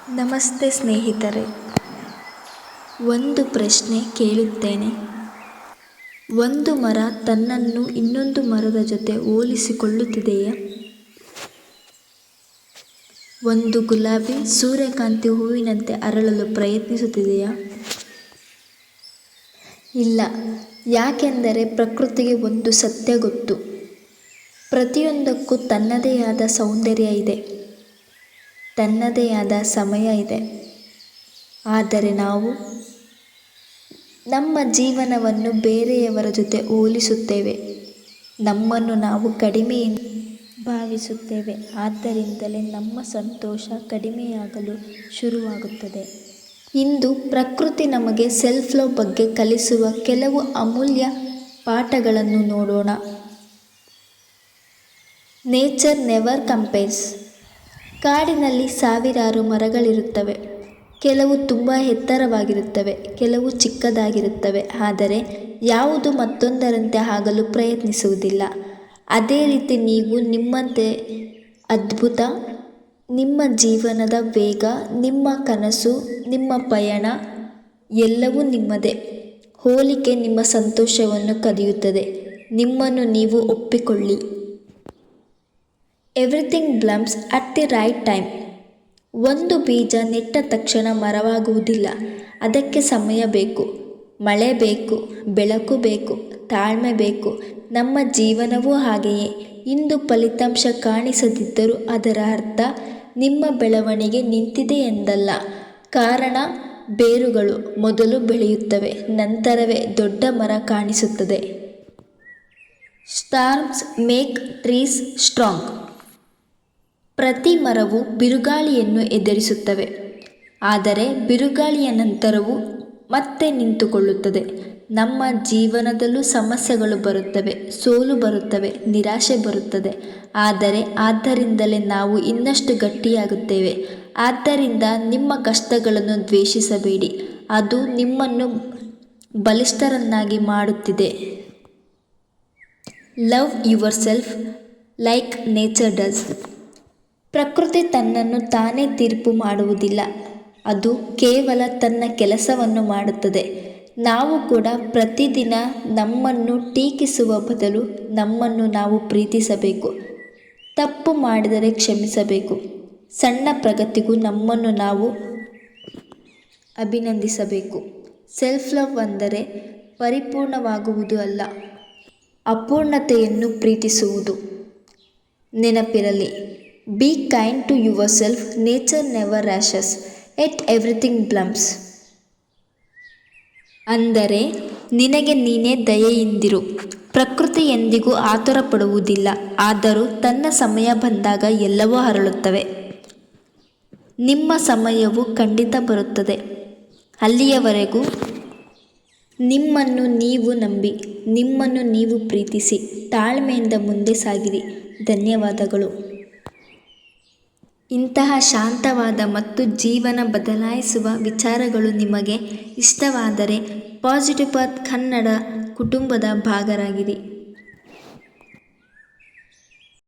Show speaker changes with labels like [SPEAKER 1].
[SPEAKER 1] ನಮಸ್ತೆ ಸ್ನೇಹಿತರೆ, ಒಂದು ಪ್ರಶ್ನೆ ಕೇಳುತ್ತೇನೆ. ಒಂದು ಮರ ತನ್ನನ್ನು ಇನ್ನೊಂದು ಮರದ ಜೊತೆ ಹೋಲಿಸಿಕೊಳ್ಳುತ್ತಿದೆಯೇ? ಒಂದು ಗುಲಾಬಿ ಸೂರ್ಯಕಾಂತಿ ಹೂವಿನಂತೆ ಅರಳಲು ಪ್ರಯತ್ನಿಸುತ್ತಿದೆಯಾ? ಇಲ್ಲ, ಯಾಕೆಂದರೆ ಪ್ರಕೃತಿಗೆ ಒಂದು ಸತ್ಯ ಗೊತ್ತು. ಪ್ರತಿಯೊಂದಕ್ಕೂ ತನ್ನದೇ ಆದ ಸೌಂದರ್ಯ ಇದೆ, ತನ್ನದೇ ಆದ ಸಮಯ ಇದೆ. ಆದರೆ ನಾವು ನಮ್ಮ ಜೀವನವನ್ನು ಬೇರೆಯವರ ಜೊತೆ ಹೋಲಿಸುತ್ತೇವೆ, ನಮ್ಮನ್ನು ನಾವು ಕಡಿಮೆ ಭಾವಿಸುತ್ತೇವೆ. ಆದ್ದರಿಂದಲೇ ನಮ್ಮ ಸಂತೋಷ ಕಡಿಮೆಯಾಗಲು ಶುರುವಾಗುತ್ತದೆ. ಇಂದು ಪ್ರಕೃತಿ ನಮಗೆ ಸೆಲ್ಫ್ ಲವ್ ಬಗ್ಗೆ ಕಲಿಸುವ ಕೆಲವು ಅಮೂಲ್ಯ ಪಾಠಗಳನ್ನು ನೋಡೋಣ. Nature never compares. ಕಾಡಿನಲ್ಲಿ ಸಾವಿರಾರು ಮರಗಳಿರುತ್ತವೆ. ಕೆಲವು ತುಂಬ ಎತ್ತರವಾಗಿರುತ್ತವೆ, ಕೆಲವು ಚಿಕ್ಕದಾಗಿರುತ್ತವೆ. ಆದರೆ ಯಾವುದು ಮತ್ತೊಂದರಂತೆ ಆಗಲು ಪ್ರಯತ್ನಿಸುವುದಿಲ್ಲ. ಅದೇ ರೀತಿ ನೀವು ನಿಮ್ಮಂತೆ ಅದ್ಭುತ. ನಿಮ್ಮ ಜೀವನದ ವೇಗ, ನಿಮ್ಮ ಕನಸು, ನಿಮ್ಮ ಪಯಣ ಎಲ್ಲವೂ ನಿಮ್ಮದೇ. ಹೋಲಿಕೆ ನಿಮ್ಮ ಸಂತೋಷವನ್ನು ಕದಿಯುತ್ತದೆ. ನಿಮ್ಮನ್ನು ನೀವು ಒಪ್ಪಿಕೊಳ್ಳಿ. Everything blooms at the right time. ಒಂದು ಬೀಜ ನೆಟ್ಟ ತಕ್ಷಣ ಮರವಾಗುವುದಿಲ್ಲ. ಅದಕ್ಕೆ ಸಮಯ ಬೇಕು, ಮಳೆ ಬೇಕು, ಬೆಳಕು ಬೇಕು, ತಾಳ್ಮೆ ಬೇಕು. ನಮ್ಮ ಜೀವನವೂ ಹಾಗೆಯೇ. ಇಂದು ಫಲಿತಾಂಶ ಕಾಣಿಸದಿದ್ದರೂ ಅದರ ಅರ್ಥ ನಿಮ್ಮ ಬೆಳವಣಿಗೆ ನಿಂತಿದೆ ಎಂದಲ್ಲ. ಕಾರಣ, ಬೇರುಗಳು ಮೊದಲು ಬೆಳೆಯುತ್ತವೆ, ನಂತರವೇ ದೊಡ್ಡ ಮರ ಕಾಣಿಸುತ್ತದೆ. Storms make trees strong. ಪ್ರತಿ ಮರವು ಬಿರುಗಾಳಿಯನ್ನು ಎದುರಿಸುತ್ತವೆ, ಆದರೆ ಬಿರುಗಾಳಿಯ ನಂತರವೂ ಮತ್ತೆ ನಿಂತುಕೊಳ್ಳುತ್ತದೆ. ನಮ್ಮ ಜೀವನದಲ್ಲೂ ಸಮಸ್ಯೆಗಳು ಬರುತ್ತವೆ, ಸೋಲು ಬರುತ್ತವೆ, ನಿರಾಶೆ ಬರುತ್ತದೆ. ಆದ್ದರಿಂದಲೇ ನಾವು ಇನ್ನಷ್ಟು ಗಟ್ಟಿಯಾಗುತ್ತೇವೆ. ಆದ್ದರಿಂದ ನಿಮ್ಮ ಕಷ್ಟಗಳನ್ನು ದ್ವೇಷಿಸಬೇಡಿ, ಅದು ನಿಮ್ಮನ್ನು ಬಲಿಷ್ಠರನ್ನಾಗಿ ಮಾಡುತ್ತಿದೆ. Love your self like nature does. ಪ್ರಕೃತಿ ತನ್ನನ್ನು ತಾನೇ ತೀರ್ಪು ಮಾಡುವುದಿಲ್ಲ, ಅದು ಕೇವಲ ತನ್ನ ಕೆಲಸವನ್ನು ಮಾಡುತ್ತದೆ. ನಾವು ಕೂಡ ಪ್ರತಿದಿನ ನಮ್ಮನ್ನು ಟೀಕಿಸುವ ಬದಲು ನಮ್ಮನ್ನು ನಾವು ಪ್ರೀತಿಸಬೇಕು. ತಪ್ಪು ಮಾಡಿದರೆ ಕ್ಷಮಿಸಬೇಕು. ಸಣ್ಣ ಪ್ರಗತಿಗೂ ನಮ್ಮನ್ನು ನಾವು ಅಭಿನಂದಿಸಬೇಕು. ಸೆಲ್ಫ್ ಲವ್ ಅಂದರೆ ಪರಿಪೂರ್ಣವಾಗುವುದು ಅಲ್ಲ, ಅಪೂರ್ಣತೆಯನ್ನು ಪ್ರೀತಿಸುವುದು. ನೆನಪಿರಲಿ, be kind to yourself. Nature never rushes yet everything blooms. ಅಂದರೆ ನಿನಗೆ ನೀನೇ ದಯೆಯಿಂದಿರು. ಪ್ರಕೃತಿ ಎಂದಿಗೂ ಆತುರ ಪಡುವುದಿಲ್ಲ, ಆದರೂ ತನ್ನ ಸಮಯ ಬಂದಾಗ ಎಲ್ಲವೂ ಅರಳುತ್ತವೆ. ನಿಮ್ಮ ಸಮಯವೂ ಖಂಡಿತ ಬರುತ್ತದೆ. ಅಲ್ಲಿಯವರೆಗೂ ನಿಮ್ಮನ್ನು ನೀವು ನಂಬಿ, ನಿಮ್ಮನ್ನು ನೀವು ಪ್ರೀತಿಸಿ, ತಾಳ್ಮೆಯಿಂದ ಮುಂದೆ ಸಾಗಿರಿ. ಧನ್ಯವಾದಗಳು. ಇಂತಹ ಶಾಂತವಾದ ಮತ್ತು ಜೀವನ ಬದಲಾಯಿಸುವ ವಿಚಾರಗಳು ನಿಮಗೆ ಇಷ್ಟವಾದರೆ ಪಾಸಿಟಿವ್ ಪಾತ್ ಕನ್ನಡ ಕುಟುಂಬದ ಭಾಗರಾಗಿರಿ.